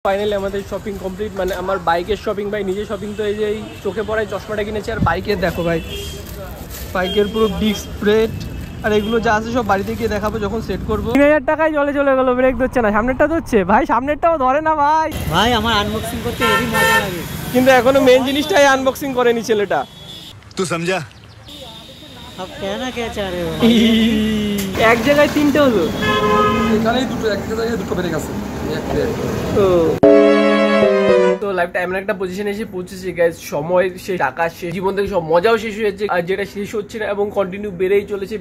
Finally আমাদের shopping complete, মানে আমার বাইকের শপিং ভাই, নিজের শপিং তো এই যে এই চোখে পড়ায় চশমাটা কিনেছি। আর বাইকের দেখো ভাই, বাইকের পুরো ডিস্ক ব্রেক আর এগুলো যা আছে সব বাড়িতে গিয়ে দেখাবো যখন সেট করবো। 3000 টাকায় জলে চলে গেলো, ব্রেক ধরছে না, সামনেরটা ধরছে ভাই, সামনেরটাও ধরে না ভাই। ভাই আমার আনবক্সিং করতে হেভি মজা লাগে, কিন্তু এখনো মেন জিনিসটাই আনবক্সিং করেনি ছেলেটা। তুই সমঝা? अब कहना क्या चाह रहे हो? এক জায়গায় তিনটে হলো, এখানেই দুটো, একটা জায়গায় দুটো ব্রেক আছে। তো লাইফটা এমন একটা পজিশনে এসে পৌঁছেছে গাইস, সময় শেষ, টাকা শেষ, জীবন থেকে সব মজাও শেষ হয়েছে, আর যেটা শেষ হচ্ছে না এবং কন্টিনিউ বেড়েই চলেছে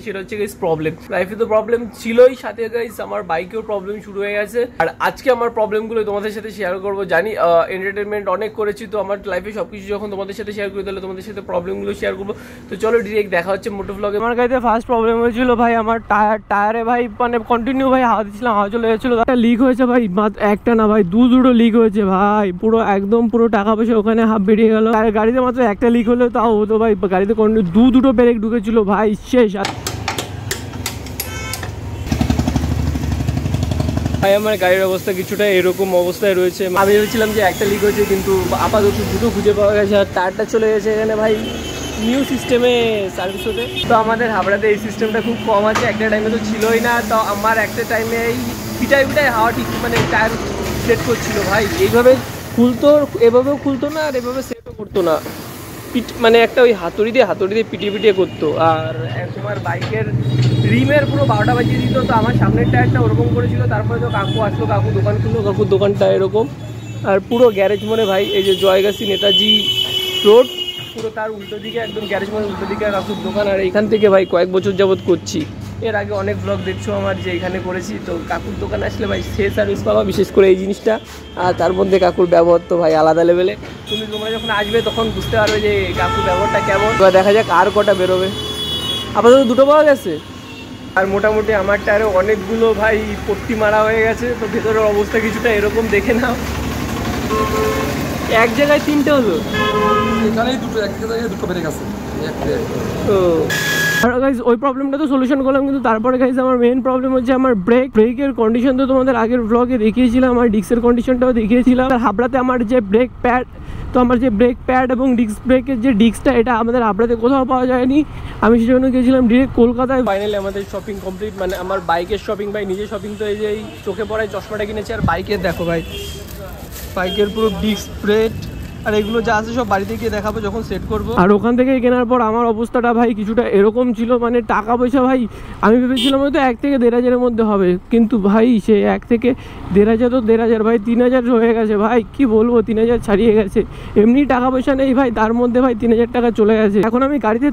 সেটা হচ্ছে গাইস প্রবলেম। লাইফে তো প্রবলেম ছিলই, সাথে গাইস আমার বাইকেও প্রবলেম শুরু হয়ে গেছে। আর আজকে আমার প্রবলেমগুলো তোমাদের সাথে শেয়ার করবো। জানি এন্টারটেনমেন্ট অনেক করেছি, তো আমার লাইফে সবকিছু যখন তোমাদের সাথে শেয়ার করে দিলে তোমাদের সাথে প্রবলেমগুলো শেয়ার করবো। তো চলো ডিরেক্ট দেখা হচ্ছে মোটো ভ্লগে। আমার গাড়িতে ফার্স্ট প্রবলেম হয়েছিল ভাই, আমার টায়ারে ভাই মানে কন্টিনিউ ভাই হাওয়া দিচ্ছিলাম, হাওয়া চলে যাচ্ছিল, লিক হয়েছে ভাই, একটা না ভাই দুটো লিক হয়েছে ভাই, পুরো একদম পুরো টাকা পয়সা ওখানে হাফ বেরিয়ে গেল। আর গাড়িতে মাত্র একটা লিক হলে তাও হতো ভাই, গাড়িতে দুটো ব্রেক ঢুকেছিল ভাই, শেষ। ভাই আমার গাড়ির অবস্থা কিছুটা এরকম অবস্থায় রয়েছে। আমি ভেবেছিলাম যে একটা লিক হয়েছে, কিন্তু আপাতত দুটো খুঁজে পাওয়া গেছে। আর টায়ারটা চলে গেছে এখানে ভাই নিউ সিস্টেমে সার্ভিস হতে। তো আমাদের হাবড়াতে এই সিস্টেমটা খুব কম আছে, একটা টাইমে তো ছিলই না। তো আমার একটা টাইমে এই পিটাই হাওয়া ঠিক মানে টায়ার সেট করছিল ভাই, এইভাবে খুলতো, এভাবেও খুলতো না আর এভাবে সেটও করতো না, মানে একটা ওই হাতুড়ি দিয়ে পিটিয়ে করতো। আর তোমার বাইকের রিমের পুরো 12টা বাজিয়ে দিত। তো আমার সামনের টায়ারটা ওরকম করেছিল, তারপরে তো কাকু আসলো, কাকু দোকান খুললো, কাকুর দোকানটা এরকম। আর পুরো গ্যারেজ মনে ভাই, এই যে জয়গাছি নেতাজি রোড, পুরো তার উল্টো দিকে একদম গ্যারেজ মনে উল্টো দিকে কাকুর দোকান। আর এইখান থেকে ভাই কয়েক বছর যাবত করছি, এর আগে অনেক ব্লগ দেখছো আমার যে এখানে করেছি। তো কাকুর দোকান আসলে ভাই সে সার্ভিস পাবা, বিশেষ করে এই জিনিসটা। আর তার মধ্যে কাকুর ব্যবহার তো ভাই আলাদা লেভেলে। তোমরা যখন আসবে তখন বুঝতে পারবে যে কাকুর ব্যবহারটা কেমন। দেখা যাক আর কটা বেরোবে, আপাতত দুটো পাওয়া গেছে। আর মোটামুটি আমার টায়ারে অনেকগুলো ভাই পট্টি মারা হয়ে গেছে। তো ভেতরের অবস্থা কিছুটা এরকম দেখে নাও, এক জায়গায় তিনটে হলো, এখানেই দুটো, একটা জায়গায় দুটো ব্রেক আছে। গাইজ ওই প্রবলেমটা তো সলিউশন করলাম, কিন্তু তারপরে গাইজ আমার মেইন প্রবলেম হচ্ছে আমার ব্রেকের কন্ডিশন। তো তোমাদের আগের ব্লগে দেখিয়েছিলাম, আমার ডিস্কের কন্ডিশনটাও দেখিয়েছিলাম। আর হাবড়াতে আমার যে ব্রেক প্যাড, তো আমার যে ব্রেক প্যাড এবং ডিস্ক ব্রেকের যে ডিস্কটা, এটা আমাদের হাবড়াতে কোথাও পাওয়া যায়নি। আমি সেজন্য গিয়েছিলাম ডিরেক্ট কলকাতায়। ফাইনালি আমাদের শপিং কমপ্লিট, মানে আমার বাইকের শপিং ভাই, নিজের শপিং তো এই যে এই চোখে পড়ায় চশমাটা কিনেছি। আর বাইকের দেখো ভাই, বাইকের পুরো ডিস্ক ব্রেক আর এগুলো যা আছে সব বাড়িতে গিয়ে দেখাবো যখন সেট করবো। আর ওখান থেকে কেনার পর আমার অবস্থাটা ভাই কিছুটা এরকম ছিল, মানে টাকা পয়সা ভাই আমি ভেবেছিলাম হয়তো 1 থেকে 1.5 মধ্যে হবে, কিন্তু ভাই সে 1 থেকে 1.5 তো 1.5 ভাই 3000 হয়ে গেছে ভাই, কি বলবো, 3000 ছাড়িয়ে গেছে। এমনি টাকা পয়সা নেই ভাই, তার মধ্যে ভাই 3000 টাকা চলে গেছে। এখন আমি গাড়িতে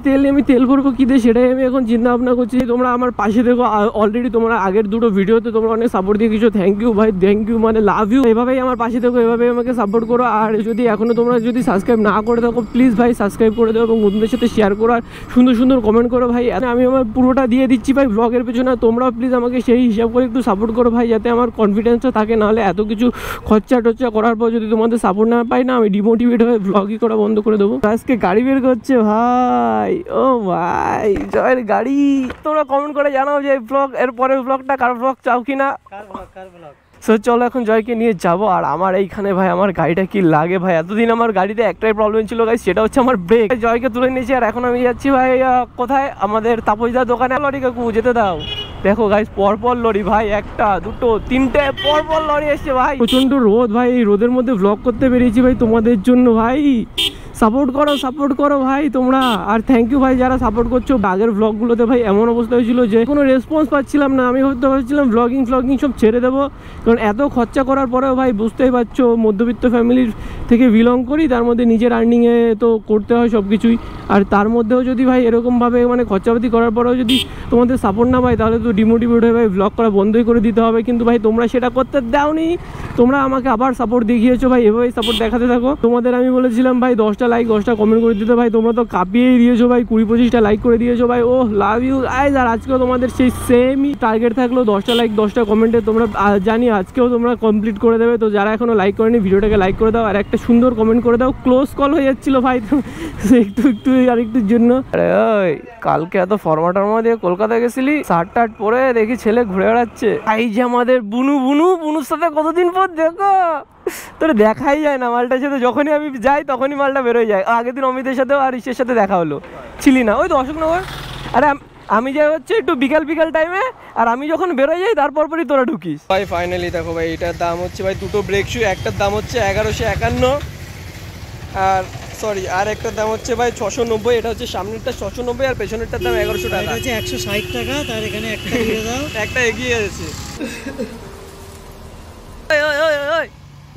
তেল ভরবো কি দিয়ে, সেটাই আমি এখন চিন্তা ভাবনা করছি। তোমরা আমার পাশে দেখো, অলরেডি তোমরা আগের দুটো ভিডিওতে তোমরা অনেক সাপোর্ট দিয়ে কিছু, থ্যাংক ইউ ভাই, থ্যাংক ইউ, মানে লাভ ইউ। এভাবেই আমার পাশে দেখো, এভাবেই আমাকে সাপোর্ট করো। আর যদি এখনো তোমরা যদি সাবস্ক্রাইব না করে থাকো, প্লিজ ভাই সাবস্ক্রাইব করে দেবো এবং বন্ধুদের সাথে শেয়ার করো, আর সুন্দর কমেন্ট করো ভাই। আমি আমার পুরোটা দিয়ে দিচ্ছি ভাই ব্লগের পেছনে, তোমরাও প্লিজ আমাকে সেই হিসাব করে একটু সাপোর্ট করো ভাই, যাতে আমার কনফিডেন্সটা থাকে। নাহলে এত কিছু খরচা করার পর যদি তোমাদের সাপোর্ট না পাই না, আমি ডিমোটিভেট হয়ে ব্লগই করা বন্ধ করে দেবো। আজকে গাড়ি বের করছে ভাই, ও ভাই জয়ের গাড়ি। তোমরা কমেন্ট করে জানাও যে ব্লগ এর পরের ব্লগটা কার ব্লগ চাও কিনা। সো চলো এখন জয়কে নিয়ে যাবো। আর আমার এইখানে ভাই আমার গাড়িটা কি লাগে ভাই, এতদিন আমার গাড়িতে একটাই প্রবলেম ছিল গাইস, সেটা হচ্ছে আমার ব্রেক। জয়কে তুলে নিয়েছি আর এখন আমি যাচ্ছি ভাই কোথায়, আমাদের তাপসদার দোকানে। লরি কাকু যেতে দাও। দেখো গাইস পরপর লরি ভাই, একটা দুটো তিনটে পরপর লরি এসছে ভাই, প্রচন্ড রোদ ভাই। এই রোদের মধ্যে ব্লগ করতে বেরিয়েছি ভাই তোমাদের জন্য ভাই, সাপোর্ট করো ভাই তোমরা। আর থ্যাংক ইউ ভাই যারা সাপোর্ট করছো। আগের ব্লগগুলোতে ভাই এমন অবস্থা হয়েছিল যে কোনো রেসপন্স পাচ্ছিলাম না, আমি ভাবছিলাম ব্লগিং সব ছেড়ে দেবো, কারণ এত খরচা করার পরেও ভাই বুঝতেই পারছো মধ্যবিত্ত ফ্যামিলির থেকে বিলং করি, তার মধ্যে নিজের আর্নিংয়ে তো করতে হয় সব কিছুই। আর তার মধ্যেও যদি ভাই এরকমভাবে মানে খরচাপাতি করার পরেও যদি তোমাদের সাপোর্ট না পাই, তাহলে তো ডিমোটিভেট হয়ে ভাই ব্লগ করা বন্ধই করে দিতে হবে। কিন্তু ভাই তোমরা সেটা করতে দাওনি, তোমরা আমাকে আবার সাপোর্ট দেখিয়েছো ভাই, এভাবেই সাপোর্ট দেখাতে থাকো। তোমাদের আমি বলেছিলাম ভাই 10টা লাইক 10টা কমেন্ট করে দিতে, ভাই তোমরা তো কাঁপিয়েই দিয়েছো ভাই, 20-25টা লাইক করে দিয়েছো ভাই, ও লাভ ইউ গাইস। আর আজকেও তোমাদের সেই সেমই টার্গেট থাকলো, 10টা লাইক 10টা কমেন্টে। তোমরা জানি আজকেও তোমরা কমপ্লিট করে দেবে। তো যারা এখনো লাইক করেনি ভিডিওটাকে লাইক করে দাও, আর একটা সুন্দর কমেন্ট করে দাও। ক্লোজ কল হয়ে যাচ্ছিলো ভাই, একটু আরেকটুর জন্য। আরে ওই কালকে এত ফর্মা টর্মা দিয়ে কলকাতা গেছিলি, শার্ট টার্ট পরে দেখি ছেলে ঘুরে বেড়াচ্ছে। এই যে আমাদের বুনুর সাথে কতদিন পর দেখো, তোর দেখাই যায় না মালটার সাথে। যখনই আমি যাই তখনই মালটা বেরোয় যায়। আগের দিন অমিতের সাথেও আর ইসের সাথে দেখা হলো, ছিলি না ওই তো অশোকনগর। আরে আমি যাই হচ্ছে একটু বিকাল টাইমে, আর আমি যখন বেরোয় যাই তারপর পরই তোরা ঢুকিস। ভাই ফাইনালি দেখো ভাই, এটার দাম হচ্ছে ভাই দুটো ব্রেক শু, একটার দাম হচ্ছে 1151, আর সরি আর একটার দাম হচ্ছে ভাই 690। এটা হচ্ছে সামনেরটা 690 আর পেছনেরটার দাম 1100 টাকা। এটা হচ্ছে 160 টাকা, তার এখানে একটা দিয়ে দাও। একটা এগিয়ে গেছে।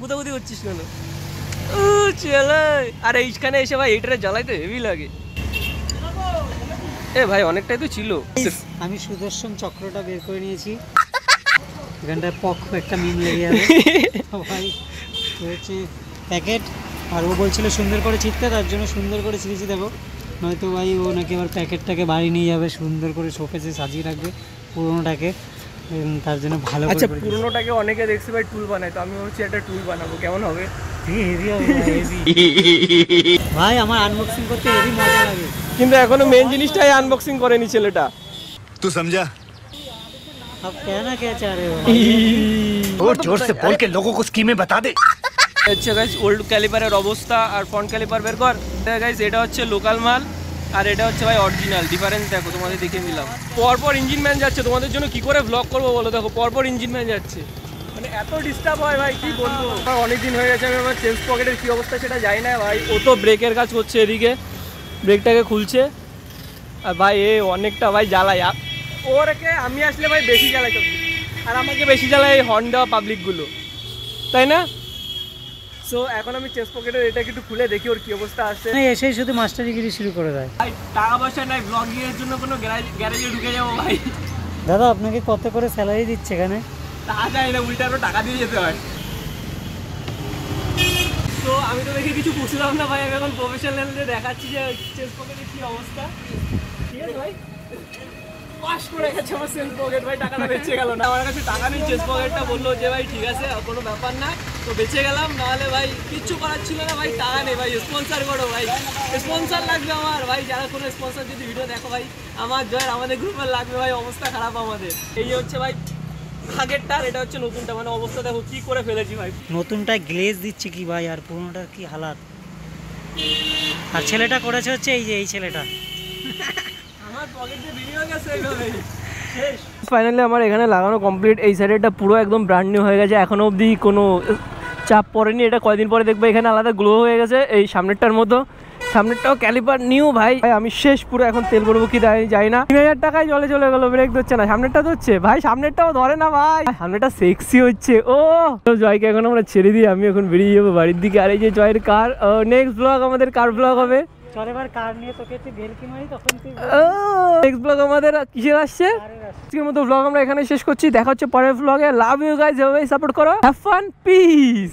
বুদাবুদি করছিস কেন? আর এইখানে এসে ভাই এইটারে জ্বালাইতে হেভি লাগে। এ ভাই অনেকটাই তো ছিল। আমি সুদর্শন চক্রটা বের করে নিয়েছি, এখানটায় পক্ষ একটা মিম লেগে যাবে। ভাই হচ্ছে প্যাকেট, আর ও বলছিল সুন্দর করে ছিটতে, তার জন্য সুন্দর করে ছিঁড়েছি দেখো, নয়তো ভাই ও নাকি আবার প্যাকেটটাকে বাড়ি নিয়ে যাবে, সুন্দর করে শোকেসে সাজিয়ে রাখবে পুরোনোটাকে, তার জন্য ভালো করে। আচ্ছা পুরোনোটাকে অনেকে দেখছি ভাই টুল বানায়, তো আমি হচ্ছে একটা টুল বানাবো, কেমন হবে? হেভি হবে ভাই, আমার আনবক্সিং করতে হেভি মজা লাগে। কিন্তু এখনো মেন জিনিসটাই আনবক্সিং করেনি ছেলেটা। तू समझा? अब कहना क्या चाह रहे हो? और जोर से बोल के लोगों को स्कीमें बता दे। হচ্ছে গাইস ওল্ড ক্যালিপারের অবস্থা, আর ফ্রন্ট ক্যালিপার বের কর। গাইস এটা হচ্ছে লোকাল মাল, আর এটা হচ্ছে ভাই অরিজিনাল। ডিফারেন্স দেখো, তোমাদের দেখে নিলাম। পরপর ইঞ্জিন ম্যান যাচ্ছে, তোমাদের জন্য কি করে ব্লগ করবো বলো? দেখো পরপর ইঞ্জিন ম্যান যাচ্ছে, মানে এত ডিস্টার্ব হয় ভাই কি বলবো। অনেকদিন হয়ে গেছে আমি আমার চেঞ্জ পকেটের কি অবস্থা সেটা জানি না ভাই। ও তো ব্রেকের কাজ করছে এদিকে, ব্রেকটাকে খুলছে, আর ভাই এ অনেকটা ভাই জ্বালায়। ওরকে আমি আসলে ভাই বেশি জ্বালাই, আর আমাকে বেশি জ্বালায় এই হর্ন দেওয়া পাবলিকগুলো, তাই না? সো এখন আমি চেস্ট পকেটের এটাকে একটু খুলে দেখি ওর কি অবস্থা আছে। এসেই শুধু মাস্টারিগিরি শুরু করে দেয়। ভাই টাকা পয়সা নাই, ব্লগিং এর জন্য কোনো গ্যারেজে ঢুকে যাবো ভাই। দাদা আপনাকে কত করে স্যালারি দিচ্ছে এখানে? তা যায় না, উল্টা আরো টাকা দিয়ে যেতে হয়। তো আমি তো দেখে কিছু বুঝলাম না ভাই, আমি এখন প্রফেশনালদের দেখাচ্ছি যে চেস্ট পকেটের কি অবস্থা। ঠিক আছে ভাই, পাস করে গেছে আমার চেস্ট পকেট ভাই, টাকাটা বেঁচে গেল না। আমার কাছে টাকা নেই, চেস্ট পকেটটা বললো যে ভাই ঠিক আছে কোনো ব্যাপার না, তো বেঁচে গেলাম। নাহলে ভাই কিচ্ছু করার ছিল না ভাই, টাকা নেই ভাই, স্পন্সার করো ভাই, স্পন্সার লাগবে আমার ভাই। যারা কোনো স্পন্সার যদি ভিডিও দেখো ভাই, আমার জয়ের আমাদের গ্রুপের লাগবে ভাই, অবস্থা খারাপ আমাদের। এই হচ্ছে ভাই আগেরটা, এটা হচ্ছে নতুনটা, মানে অবস্থা দেখো কি করে ফেলেছি ভাই। নতুনটায় গ্লেজ দিচ্ছে কি ভাই, আর পুরোনোটার কি হালাত। আর ছেলেটা করেছে হচ্ছে এই যে এই ছেলেটা। আমার পকেট দিয়ে ভিডিও গেছে এইভাবে। ফাইনালি আমার এখানে লাগানো কমপ্লিট। এই সাইডেরটা পুরো একদম ব্র্যান্ড নিউ হয়ে গেছে, এখনো অবধি কোনো চাপ পড়েনি। এটা কয়দিন পরে দেখবো এখানে আলাদা গ্লো হয়ে গেছে এই সামনেরটার মতো। সামনেরটাও ক্যালিপার নিউ ভাই। আমি শেষ পুরো, এখন তেল করবো কি যাই না। 3000 টাকায় চলে গেলো, ব্রেক ধরছে না। সামনেরটা ধরছে ভাই, সামনেরটাও ধরে না ভাই, সামনেটা সেক্সি হচ্ছে। ও জয়কে এখন আমরা ছেড়ে দিই, আমি এখন বেরিয়ে যাবো বাড়ির দিকে। আর এই যে জয়ের কার, নেক্সট ব্লগ আমাদের কার ব্লগ হবে। চল এবার কার নিয়ে তোকে একটু ভেলকি মারি, তখন তুই নেক্সট ব্লগ আমাদের কিসের আসছে। আজকের মতো ব্লগ আমরা এখানে শেষ করছি, দেখা হচ্ছে পরের ব্লগে। লাভ ইউ গাইস, এভাবেই সাপোর্ট করো, হ্যাভ ফান, পিস।